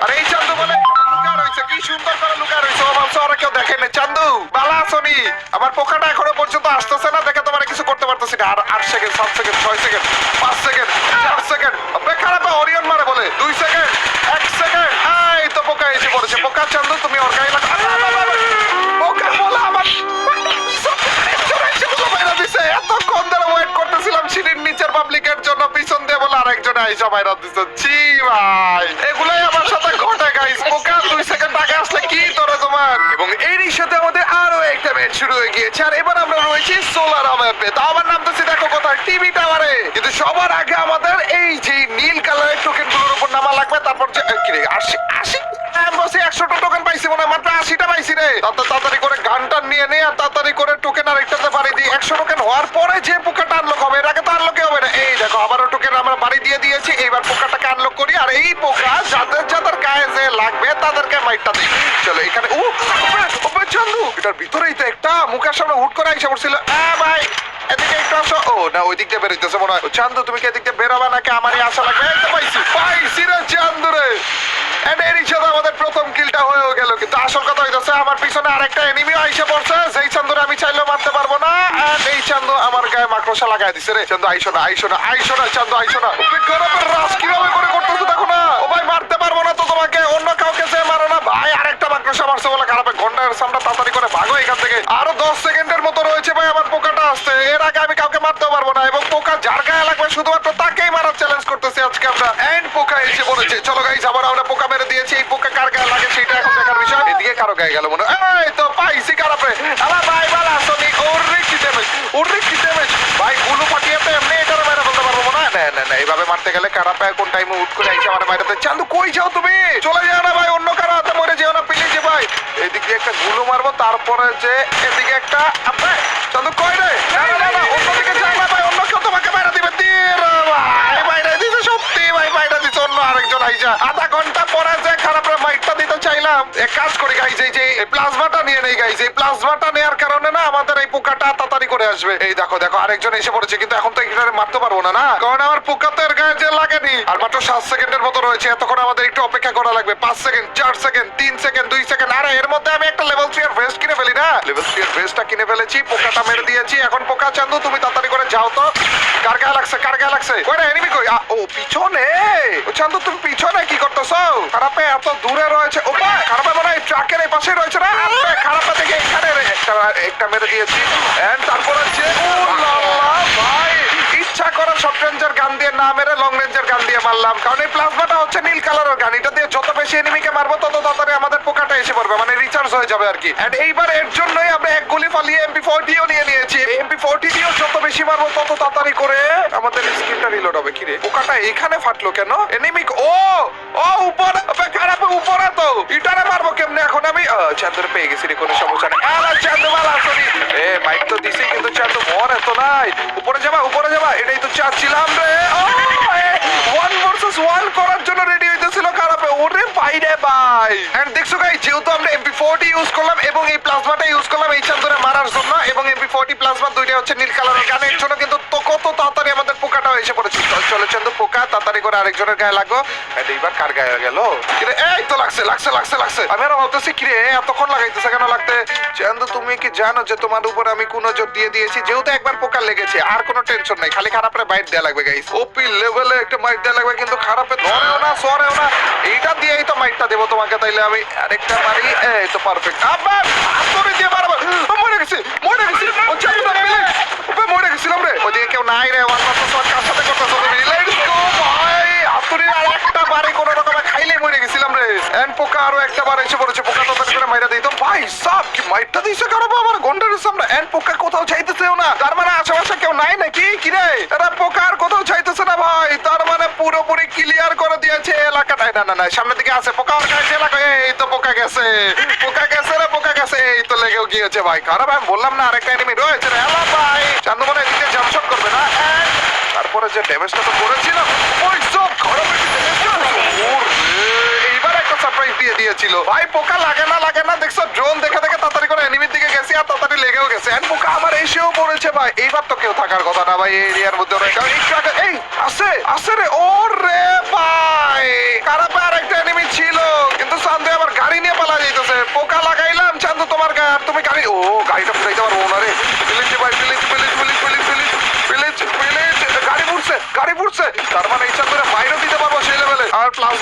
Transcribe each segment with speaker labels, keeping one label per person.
Speaker 1: আর এই চান্দু বলে লুকা রয়েছে, কি সুন্দর করে লুকা রয়েছে। ও ভাবছে ওরা কেউ দেখে না। চান্দু বালা আসনি, আমার পোকাটা এখনো পর্যন্ত আসতেছে না, দেখে তোমার কিছু করতে পারতেছি না। আর 8 second, 7 second, 6 second, 5 second, 4 second, খারাপ অরিয়ন মারে বলে 2 সেকেন্ড, 1 সেকেন্ড। এই তো পোকা এসে পড়েছে। পোকা চান্দু তুমি ওর গায়ে লাগা। পোকা বলে আমার এতক্ষণ ধরে ওয়েট করতেছিলাম সিঁড়ির নিচের পাবলিকের জন্য, পিছন দিয়ে বলে আরেকজন আইসা বাইরে দিচ্ছে। ছি ভাই, এগুলোই আমার সাথে ঘটে গাইস। পোকা 2 সেকেন্ড আগে আসলে কি তোরে তোমার। এবং এরই সাথে আমাদের আরো একটা ম্যাচ শুরু হয়ে গিয়েছে। আর এবার আমরা রয়েছি সোলার ম্যাপে। তো আমার নামতেছি দেখো কোথায়, টিভি টাওয়ারে। কিন্তু সবার আগে আমাদের এই যে নীল কালারের টোকেন গুলোর উপর নামা লাগবে। তারপর যে কি রে 80 বসে 100টা টোকেন পাইছি মনে হয়, মাত্র 80টা পাইছি রে। তাড়াতাড়ি করে গানটা নিয়ে নে আর তাড়াতাড়ি করে টোকেন আর একটাতে বাড়ি দিই। 100 টোকেন হওয়ার পরে যে পোকাটা আনলক হবে, এর আগে তো আনলক হবে না। এই দেখো আবারও টোকেন আমরা বাড়ি দিয়ে দিয়েছি। এইবার পোকাটাকে আনলক করি। আর এই পোকা যাদের যাদের গায়ে যে লাগবে তাদেরকে মাইটটা দিই। চলো এখানে চান্দু এটার ভিতরেই তো একটা মুখের সামনে হুট করে আইসা পড়ছিল। ভাই এদিকে একটু আসো। ও না, ওই দিক দিয়ে বেরোইতেছে মনে হয়। চান্দু তুমি কি এদিক দিয়ে বেরোবা নাকি আমারই আশা লাগবে? এই তো পাইছি রে চান্দু রে। এরই সাথে আমাদের প্রথম কিলটা হয়েও গেল। কিন্তু আসল কথা হইতেছে আমার পিছনে আরেকটা এনিমিও আইসা পড়ছে, যেই চান্দুরে আমি চাইলেও মারতে পারবো না। এই চান্দু আমার গায়ে মাকড়সা লাগাই দিছে রে। চান্দু আইসো না চান্দু আইসো না। গরমের রাস কিভাবে করে করতেছো দেখো না। ও ভাই মারতে পারবো না তো তোমাকে, অন্য কাউকে যে মারো না ভাই। আরেকটা মাকড়সা মারছে বলে খারাপ। ঘন্টার সামনে তাড়াতাড়ি করে ভাগো এখান থেকে। আরো 10 সেকেন্ডের মতো রয়েছে ভাই আমার পোকাটা আসছে। এর আগে আমি কাউকে মারতে পারবো না। এবং পোকা যার গায়ে লাগবে শুধুমাত্র তাকেই মারার চ্যালেঞ্জ করতেছি আজকে আমরা। এন্ড পোকা এসে পড়েছে। চলো গাইস আবার আমরা পোকা মেরে দিয়েছি। এই পোকা কার গায়ে লাগে সেটা এখন দেখার বিষয়। এদিকে কারো গায়ে গেল মনে হয়। এই তো পাইছি খারাপে। আবার ভাই বালা আসনি। ওরে কি ড্যামেজ ভাই। গুলো ফাটিয়েতে এমনি এটা মেরে ফেলতে পারবো মনে হয়। না এইভাবে মারতে গেলে খারাপে কোন টাইমে উঠ করে আইসা আমার মাইরাতে। চান্দু কই যাও তুমি? চলে যাও না ভাই, অন্য কারো হাতে মরে যেও না প্লিজ ভাই। এদিকে একটা গুলো মারবো, তারপরে যে এদিকে একটা চান্দু কই রে? না অন্যদিকে যাই না ভাই, অন্য কেউ তোমাকে মাইরা দিবে। ভাই মাইরা দিছে সত্যি ভাই, মাইরা দিছে অন্য আরেকজন আইসা। আধা ঘন্টা পরে যে খারাপের মাইকটা দিতে চাইলাম। এক কাজ করি গাইস, এই যে প্লাজমাটা নিয়ে নেই গাইস। এই প্লাজমাটা নেওয়ার কারণে না আমাদের এই পোকাটা তাড়াতাড়ি করে আসবে। এই দেখো আরেকজন এসে পড়েছে। কিন্তু এখন তো এখানে মারতে পারবো না, কারণ আমার পোকা তো এর গায়ে যে লাগেনি। আর মাত্র 7 সেকেন্ডের মতো রয়েছে। এতক্ষণ আমাদের একটু অপেক্ষা করা লাগবে। 5 সেকেন্ড, 4 সেকেন্ড, 3 সেকেন্ড, 2 সেকেন্ড। আরে এর মধ্যে আমি একটা লেভেল 3 এর ভেস্ট কিনে ফেলি না। লেভেল 3 এর ভেস্টটা কিনে ফেলেছি, পোকাটা মেরে দিয়েছি। এখন পোকা চান্দু তুমি তাড়াতাড়ি করে যাও তো। কার গায়ে লাগছে? কই রে এনিমি কই? ও পিছনে। ও চান্দু তুমি পিছনে কি করতেছো? খারাপে এত দূরে রয়েছে। ও ভাই খারাপে মনে হয় ট্রাকের এই পাশে রয়েছে না। খারাপে দেখে এখানে একটা মেরে দিয়েছি। এন্ড তারপর হচ্ছে ভাই ইচ্ছা করে শর্ট রেঞ্জের গান দিয়ে না মেরে লং রেঞ্জের গান দিয়ে মারলাম, কারণ এই প্লাজমাটা হচ্ছে নীল কালারের গান। এটা দিয়ে যত বেশি এনিমিকে মারবো তত তাড়াতাড়ি আমাদের পোকাটা এসে পড়বে, মানে রিচার্জ হয়ে যাবে আর কি। এন্ড এইবার এর জন্যই আমরা এক গুলি ফালিয়ে MP40ও নিয়ে নিয়েছি। MP40 দিয়েও যত বেশি মারবো তত তাড়াতাড়ি করে আমাদের স্কিলটা রিলোড হবে। কি রে পোকাটা এখানে ফাটলো কেন? এনিমি ও উপরে খারাপ উপরে তো ইটারে মারবো কেমনে এখন আমি? চান্দুরে পেয়ে গেছি রে, কোনো সমস্যা নেই। চান্দু মাল আসনি। মাইক তো দিছি কিন্তু চান্দু মর এত নাই। উপরে যাবা এটাই তো চাচ্ছিলাম রে। 1 ভার্সেস 1 করার জন্য রেডি হইতেছিল খারাপে। ওরে বাইরে ভাই। এন্ড দেখছো গাইস, যেহেতু আমরা MP40 ইউজ করলাম এবং এই প্লাজমাটা ইউজ করলাম এই চান্দুরে মারার জন্য, এবং MP40 প্লাজমা দুইটাই হচ্ছে নীল কালারের গানের জন্য, কিন্তু তো কত তাড়াতাড়ি আমাদের পোকাটা এসে পড়েছে। চলে চান্দু পোকা তাড়াতাড়ি করে আরেকজনের গায়ে লাগো। এন্ড এইবার কার গায়ে গেল? এই তো লাগছে। আমি আর ভাবতেছি কিরে এতক্ষণ লাগাইতেছে কেন লাগতে। চান্দু তুমি কি জানো যে তোমার উপর আমি কোন নজর দিয়ে দিয়েছি? যেহেতু একবার পোকা লেগেছে আর কোনো টেনশন নাই, খালি খারাপের বাইট দেয়া লাগবে গাইস। ওপি লেভেলে একটা মাইট দেয়া লাগবে, কিন্তু খারাপে ধরেও না সরেও না। এইটা দিয়েই তো মাইটটা দেবো তোমাকে। তাইলে আমি আরেকটা মারি। এই তো পারফেক্ট। আবার হাতুড়ি দিয়ে মারবো। মরে গেছি ও চান্দু মরে গেছিলাম রে। ওদিকে কেউ নাই রে। 1 ভার্সেস 1 কার সাথে করতেছো তুমি? লেটস গো ভাই। হাতুড়ি আর একটা বারে কোনো রকমে খাইলে মরে গেছিলাম রে। এন্ড পোকা আরো একটা বার এসে পড়েছে। পোকা তো করে মাইরা দিই তো ভাই সব কি মাইটটা দিছে কারো আমার গন্ডারের সামনে। এন্ড পোকা কোথাও চাইতেছেও না, তার মানে আশেপাশে কেউ নাই নাকি? কি রে এরা পোকা আর কোথাও চাইতেছে না ভাই, তার মানে পুরোপুরি ক্লিয়ার করে দিয়েছে এলাকাটা। না সামনের দিকে আছে পোকা। আর কাছে এলাকা। এই তো পোকা গেছে রে। পোকা গেছে। এই তো লেগেও গিয়েছে ভাই। খারাপ আমি বললাম না আরেকটা এনিমি রয়েছে রে। হ্যালো ভাই চান্দু মনে এদিকে জাম্পশট করবে না। তারপরে যে ড্যামেজটা তো করেছিলাম ওই সব খারাপ এইবার একটা সারপ্রাইজ দিয়ে দিয়েছিল ভাই। পোকা লাগে না দেখছো, ড্রোন দেখে তাড়াতাড়ি করে এনিমির দিকে গেছি আর তাড়াতাড়ি লেগেও গেছে। এন্ড পোকা আমার এসেও পড়েছে ভাই। এইবার তো কেউ থাকার কথা না ভাই এই এরিয়ার মধ্যে। এই আছে রে। ও রে ভাই খারাপ আর একটা এনিমি ছিল। তুমি গাড়ি ও গাড়িটা ফুটাইতে পারবো না রে প্লিজ ভাই please please please please please please please গাড়ি পুড়ছে তার মানে এই চান্দুরে মাইরও দিতে পারবো সেই লেভেলে আর প্লাস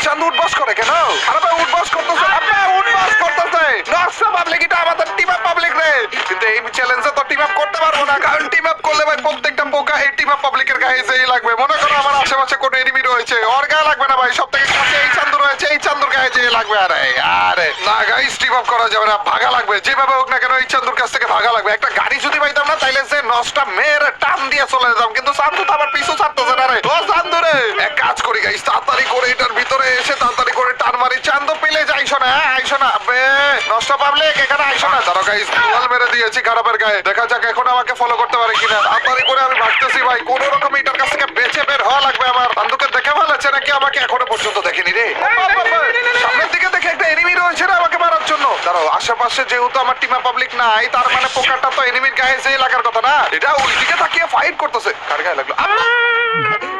Speaker 1: চান্দু উঠবাস করে কেন আরে ভাই উঠবাস করতেছে উঠবাস করতেছে নকশা পাবলিক এটা আমাদের টিম আপ পাবলিক রে কিন্তু এই চ্যালেঞ্জে তো টিম আপ করতে পারবো না কারণ টিম আপ করলে ভাই প্রত্যেকটা পোকা এই টিম আপ পাবলিকের গায়ে যেই লাগবে মনে করো আমার আশেপাশে কোনো এনিমি রয়েছে ওর গায়ে লাগবে না ভাই সব থেকে কাছে এই চান্দু রয়েছে এই চান্দুর গায়ে যেই লাগবে আরে না গাইস টিম আপ করা যাবে না ভাগা লাগবে যেভাবে হোক না কেন এই চান্দুর কাছ থেকে ভাগা লাগবে একটা গাড়ি যদি পাইতাম না তাইলে যে নষ্টা মেয়ের টান দিয়ে চলে যেতাম কিন্তু চান্দু তো আমার পিছু ছাড়তেছে না রে ও চান্দু রে এক কাজ করি গাইস তাড়াতাড়ি করে এটার ভিতরে এসে তাড়াতাড়ি করে টান মারি চান্দু পেলে যাইছো না আইসো না বে নষ্ট পাবলিক এখানে আইসো না ধরো গাইস গোল মেরে দিয়েছি খারাপের গায়ে দেখা যাক এখন আমাকে ফলো করতে পারে কিনা তাড়াতাড়ি করে আমি ভাগতেছি ভাই কোন রকম এটার কাছ থেকে বেঁচে বের হওয়া লাগবে আমার চান্দুকে দেখে ফেলেছে নাকি আমাকে এখনো পর্যন্ত দেখেনি রে সামনের দিকে দেখে একটা এনিমি রয়েছে না আমাকে মারার জন্য ধরো আশেপাশে যেহেতু আমার টিমা পাবলিক নাই তার মানে পোকাটা তো এনিমির গায়ে যেই লাগার কথা না এটা ওই দিকে তাকিয়ে ফাইট করতেছে কার গায়ে লাগলো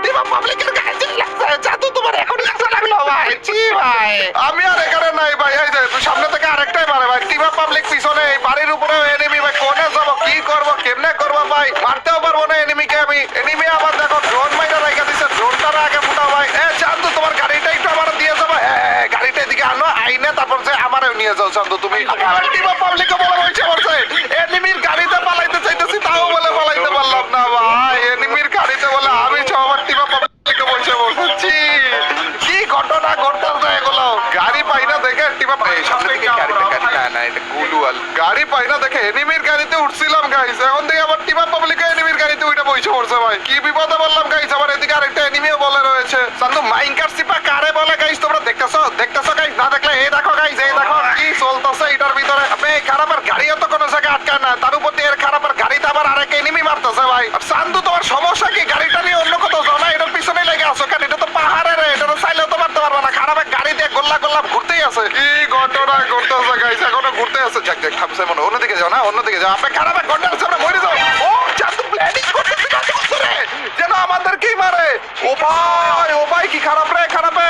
Speaker 1: টিমা পাবলিকের গায়ে যেই লাগছে জাদু তোমার এখন লাগছে লাগলো ভাই জি ভাই আমি আর এখানে নাই ভাই এই যে তুই সামনে থেকে আরেকটাই মারে ভাই টিমা পাবলিক পিছনে এই বাড়ির উপরে এনিমি ভাই কোনে যাব কি করব কেমনে করব ভাই মারতেও পারবো না এনিমিকে আমি এনিমি আবার দেখো ড্রোন মাইরা রাখা দিছে ড্রোনটা আগে ফুটাও ভাই এ চান্দু তোমার গাড়িটা একটু আমার দিয়ে যাবো হ্যাঁ গাড়িটা এদিকে আনো আইনে তারপর যে আমারও নিয়ে যাও চান্দু তুমি আমার টিমা পাবলিককে বলে বলছে বলছে এনিমির গাড়িতে পালাইতে চাইতেছি তাও বলে পালাইতে পারলাম না ভাই এনিমির গাড়িতে বলে আমি সব আমার টিমা পাবলিককে বলছে বলছি কি ঘটনা ঘটতেছে এগুলো গাড়ি পাই না দেখে টিমা এই সামনে থেকে না এটা গুলুয়াল গাড়ি পাই না দেখে এনিমির গাড়িতে উঠছিলাম গাইস এখন থেকে আবার টিমা পাবলিক এনিমির গাড়িতে উঠে বসে পড়ছে ভাই কি বিপদে বললাম গাইস আবার এদিকে আরেকটা এনিমিও বলে রয়েছে চান্দু মাইনকার সিপা কারে বলে গাইস তোমরা দেখতেছো গাইস না দেখলে এই দেখো গাইস এই দেখো কি চলতেছে এটার ভিতরে আপনি খারাপের গাড়িও তো কোনো জায়গায় আটকায় না তার উপর দিয়ে এর খারাপের গাড়িতে আবার আরেক এনিমি মারতেছে ভাই আর চান্দু তোমার সমস্যা কি গাড়িটা নিয়ে অন্য কোথাও যাও না এটার পিছনে লেগে আসো কেন এটা তো পাহাড়ের এটা তো চাইলেও তো মারতে পারবে না খারাপের গাড়ি দিয়ে গোল্লা গোল্লা ঘুরতেই আছে কি ঘটনা ঘটতেছে গাইস এখনো ঘুরতে আছে যাক যাক থামছে মনে অন্যদিকে যাও না অন্যদিকে যাও আপনি খারাপের ঘটনার সামনে মরে যাও ও চান্দু প্ল্যানিং করতেছে যেন আমাদেরকেই মারে ও ভাই কি খারাপ রে খারাপে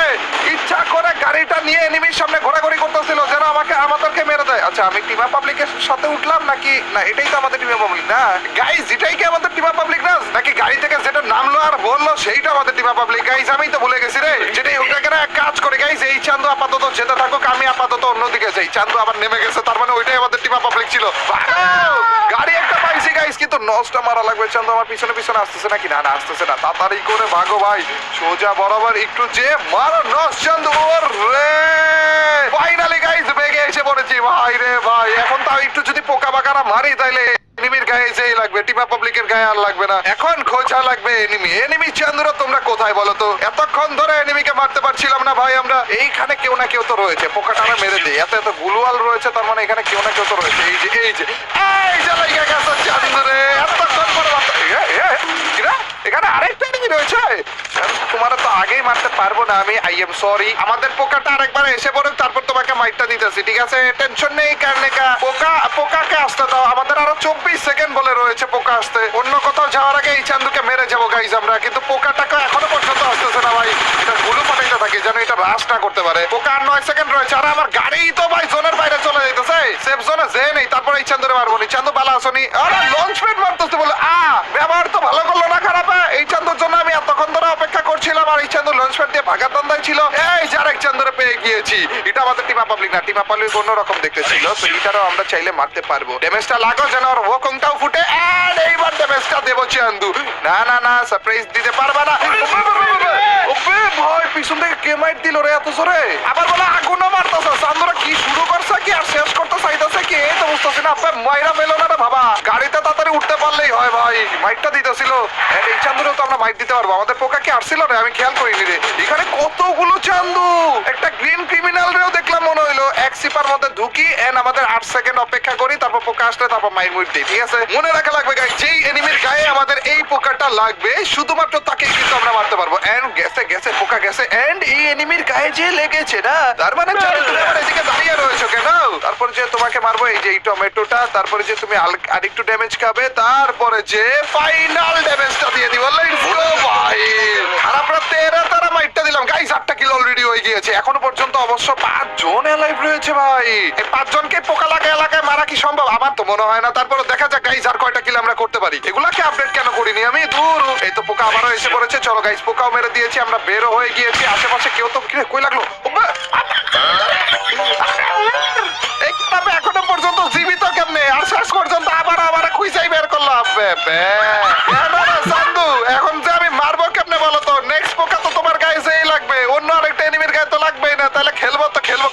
Speaker 1: ইচ্ছা করে গাড়িটা নিয়ে এনিমির সামনে ঘোরাঘুরি করতেছিল যেন আমাদেরকে মেরে দেয় আচ্ছা আমি টিমা পাবলিকের সাথে উঠলাম নাকি না এটাই তো আমাদের টিমা পাবলিক না গাইস এটাই কি আমাদের টিমা পাবলিক না নাকি গাড়ি থেকে যেটা নামলো আর বললো সেইটা আমাদের টিমা পাবলিক গাইস আমি তো ভুলে গেছি রে যেটাই ওটা করে এক কাজ করে গাইস এই চান্দু আপাতত যেতে থাকুক আমি আপাতত অন্যদিকে যাই চান্দু আবার নেমে গেছে তার মানে ওইটাই আমাদের টিমা পাবলিক ছিল গাড়ি একটা পাইছি গাইস কিন্তু নষ্ট মারা লাগবে চান্দু আমার পিছনে পিছনে আসতেছে নাকি না না আসতেছে না তাড়াতাড়ি করে ভাগো ভাই সোজা বরাবর একটু যে মারো নষ্ট চান্দু ওর রে ফাইনালি গাইস বেগে এসে পড়েছি ভাই রে ভাই এখন তাও একটু যদি পোকা বাকারা মারি তাইলে এনিমির গায়ে যেই লাগবে টিমা পাবলিকের গায়ে আর লাগবে না এখন খোঁজা লাগবে এনিমি চান্দুরা তোমরা কোথায় বলো তো এতক্ষণ ধরে এনিমিকে মারতে পারছিলাম না ভাই আমরা এইখানে কেউ না কেউ তো রয়েছে পোকাটা মেরে দিই এত এত গুলুয়াল রয়েছে তার মানে এখানে কেউ না কেউ তো রয়েছে এই যে লাগা গেছে চান্দুরে এতক্ষণ পরে এখানে আরেকটা এনিমি রয়েছে তোমার তো আগেই মারতে পারবো না আমি আই এম সরি আমাদের পোকাটা আরেকবার এসে পড়ে তারপর তোমাকে মাইটটা দিতেছি ঠিক আছে টেনশন নেই কারণে পোকাকে আসতে দাও আমাদের আরো 24 সেকেন্ড বলে রয়েছে পোকা আসতে অন্য কোথাও যাওয়ার আগে এই চান্দুকে মেরে যাবো গাইজ আমরা কিন্তু পোকাটাকে এখনো পর্যন্ত আসতেছে না ভাই এটা গুলো পাঠাইতে থাকি যেন এটা রাশ না করতে পারে পোকা আর 9 সেকেন্ড রয়েছে আর আমার গাড়ি তো ভাই জোনের বাইরে চলে যাইতেছে সেফ জোনে যে নেই তারপর এই চান্দুরে মারবো নি চান্দু বালা আসনি আরে লঞ্চ প্যাড মারতেছে বলে ব্যবহার তো ভালো করলো না খারাপ এই চান্দুর জন্য আমি এতক্ষণ ধরে অপেক্ষা করছিলাম আর এই চান্দু লঞ্চ প্যাড দিয়ে ভাগা দান্দায় ছিল এই যে আরেক চান্দুরে পেয়ে গিয়েছি এটা আমাদের টিমা পাবলিক না টিমা পাবলিক অন্যরকম দেখতে ছিল তো এটারও আমরা চাইলে মারতে পারবো ড্যামেজটা লাগো যেন আর ওকংটাও ফুটে এন্ড এইবার ড্যামেজটা দেবো চান্দু না না না সারপ্রাইজ দিতে পারবা না ওপে ভাই পিছন থেকে কে মাইট দিল রে এত জোরে আবার বলে আগুনও মারতেছে চান্দুরা কি শুরু করছে কি আর শেষ করতে চাইতেছে কি এই তো বুঝতেছি না আপনি মাইরা পেলো না রে বাবা গাড়িতে তাড়াতাড়ি উঠতে পারলেই হয় ভাই মাইটটা দিতেছিল এই চান্দুরেও তো আমরা মাইট দিতে পারবো আমাদের পোকা কি আসছিল রে আমি খেয়াল করিনি রে এখানে কতগুলো চান্দু একটা গ্রিন ক্রিমিনাল রেও দেখলাম মনে হইলো এক সিপার মধ্যে ঢুকি এন্ড আমাদের 8 সেকেন্ড অপেক্ষা করি তারপর পোকা আসলে তারপর মাইট মুইট দিই ঠিক আছে মনে রাখা লাগবে গাইস যেই এনিমির গায়ে আমাদের এই পোকাটা লাগবে শুধুমাত্র তাকে কিন্তু আমরা মারতে পারবো। এন্ড গেছে গেছে পোকা গেছে এন্ড এই এনিমির গায়ে যে লেগেছে না, তার মানে জানো তুমি আমার এদিকে দাঁড়িয়ে রয়েছো কেন? তারপর যে তোমাকে মারবো এই যে এই টমেটোটা, তারপরে যে তুমি আরেকটু ড্যামেজ খাবে, তারপরে যে ফাইনাল ড্যামেজটা দিয়ে দিব। লেটস গো ভাই। আর আমরা তারা মাইটটা দিলাম গাইস। 8টা কিল অলরেডি হয়ে গিয়েছে। এখনো পর্যন্ত অবশ্য 5 জন অ্যালাইভ রয়েছে ভাই। এই 5 জনকে পোকা এলাকায় মারা কি সম্ভব? আমার তো মনে হয় না। তারপরে দেখা যাক গাইস আর কয়টা কিল আমরা করতে পারি। এগুলাকে আপডেট কেন করিনি আমি? দূর। এই তো পোকা আবারও এসে পড়েছে। চলো গাইস পোকাও মেরে দিয়েছি, আমরা বেরো হয়ে গিয়েছি। আশেপাশে কেউ তো কই লাগলো? এখনো পর্যন্ত জীবিত কেমনে? আর শেষ পর্যন্ত আবার খুঁজাই বের করলাম। চান্দু এখন যে আমি মারবো কেমনে বলো তো? নেক্সট পোকা তো তোমার গায়ে যেই লাগবে, অন্য আরেকটা এনিমির গায়ে তো লাগবেই না। তাহলে খেলবো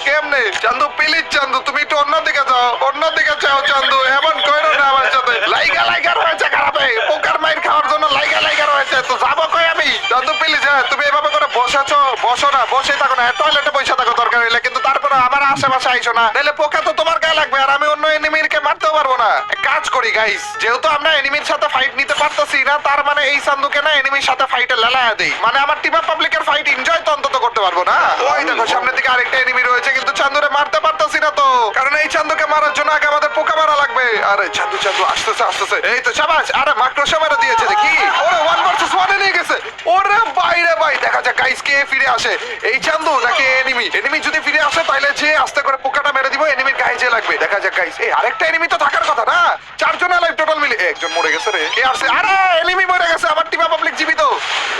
Speaker 1: কেমনে? চান্দু প্লিজ চান্দু তুমি একটু অন্যদিকে যাও, অন্যদিকে যাও চান্দু। এমন কইরো না আমার সাথে। লাইগা রয়েছে খারাপে, পোকার মাইর খাওয়ার জন্য লাইগা রয়েছে। তো যাবো কই আমি? চান্দু প্লিজ তুমি এভাবে করে বসো না, বসে থাকো না, টয়লেটে বসে থাকো দরকার হইলে, কিন্তু তারপরে আমার আশেপাশে আইসো না। তাহলে পোকা তো তোমার গায়ে লাগবে আর আমি অন্য এনিমিরকে মারতেও পারবো না। এক কাজ করি গাইস, যেহেতু আমরা এনিমির সাথে ফাইট নিতে পারতেছি না, তার মানে এই চান্দুকে না এনিমির সাথে ফাইটে লেলায়া দেই। মানে আমার টিম অফ পাবলিকের ফাইট এনজয় তো অন্তত করতে পারবো না। ওই দেখো সামনের দিকে আরেকটা এনিমি রয়েছে, কিন্তু চান্দুরে মারতে পারতেছি না তো, কারণ এই চান্দুকে মারার জন্য আগে আমাদের পোকা মারা লাগবে। আরে চান্দু আসতেছে। এই তো শাবাশ। আরে মাকড়সা মেরে দিয়েছে দেখি। ওরে 1 ভার্সেস 1 এ নিয়ে গেছে। ওরে বাইরে ভাই, দেখা যাক গাইস কে ফিরে আসে, এই চান্দু নাকি এনিমি যদি ফিরে আসে তাহলে যে আস্তে করে পোকাটা মেরে দিব, এনিমির গায়ে যে লাগবে। দেখা যাক গাইস। এই আরেকটা এনিমি তো থাকার কথা না? 4 জন লাইভ টোটাল মিলে একজন মরে গেছে রে। কে আসছে? আরে এনিমি মরে গেছে, আমার টিম পাবলিক জীবিত।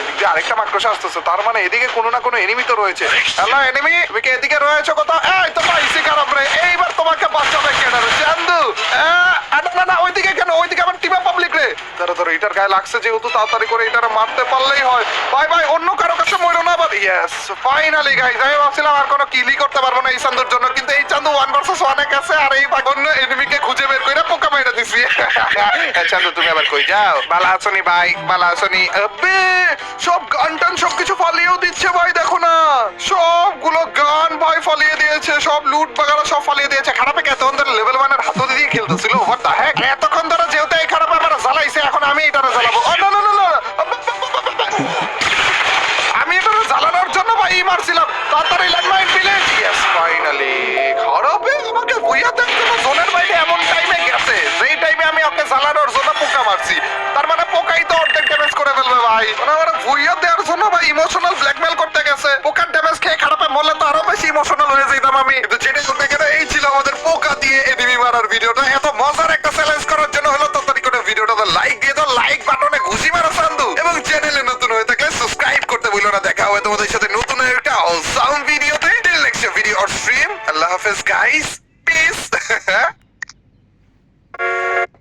Speaker 1: এদিকে আরেকটা মাকড়সা আসতেছে, তার মানে এদিকে কোনো না কোনো এনিমি তো রয়েছে। হ্যালো এনিমি, তুমি কি এদিকে রয়েছো কোথাও? এই তো পাইছি খারাপ রে। এইবার তোমাকে বাঁচাবে কেন রে চান্দু? না ওইদিকে কেন? ওইদিকে আমার টিম পাবলিক রে। ধরো এটার গায়ে লাগছে যেহেতু, তাড়াতাড়ি করে এটারে মারতে পারলেই হয়। ভাই অন্য কারো কাছে মরো না। আবার ইয়েস ফাইনালি গাইস। আমি ভাবছিলাম আর কোনো কিলই করতে পারবো না এই চান্দুর জন্য, কিন্তু এই চান্দু 1 ভার্সেস 1 এ গেছে আর এই অন্য এনিমিকে খুঁজে বের করে পোকা মেরে দিছি। চান্দু তুমি আবার কই যাও? বালা আসনি ভাই, বালা আসনি। আবে সব গান সবকিছু ফালিয়েও দিচ্ছে ভাই, দেখো না সবগুলো গান ভাই ফালিয়ে দিয়েছে, সব লুট বাগারা সব ফালিয়ে দিয়েছে। খারাপে এতক্ষণ ধরে লেভেল 1 এর হাত দিয়ে খেলতেছিল। হোয়াট দ্য হেক? এতক্ষণ ধরে যেহেতু এই খারাপ আমার জ্বালাইছে, এখন আমি এটারে জ্বালাবো। ও না আমি এটারে জ্বালানোর জন্য ভাই মারছিলাম। তাড়াতাড়ি ল্যান্ডমাইন প্লিজ। Yes finally. খারাপে আমাকে ভুইয়া দেখতে না, জোনের বাইরে এমন টাইমে গেছে যেই টাইমে আমি ওকে জ্বালানোর জন্য পোকা মারছি। তার মানে পোকাই তো অর্ধেক ড্যামেজ করে ফেলবে ভাই। মানে আমার ভুইয়া দেওয়ার জন্য ভাই ইমোশনাল ব্ল্যাকমেল করতে গেছে। পোকার ড্যামেজ খেয়ে খারাপে মরলে তো আরো বেশি ইমোশনাল হয়ে যেতাম আমি। কিন্তু যেটা করতে গেলে এই ছিল আমাদের পোকা দিয়ে এনিমি মারার ভিডিওটা। এত মজার একটা চ্যালেঞ্জ করার জন্য হলো তাড়াতাড়ি করে ভিডিওটাতে লাইক দিয়ে দাও। লাইক বাটনে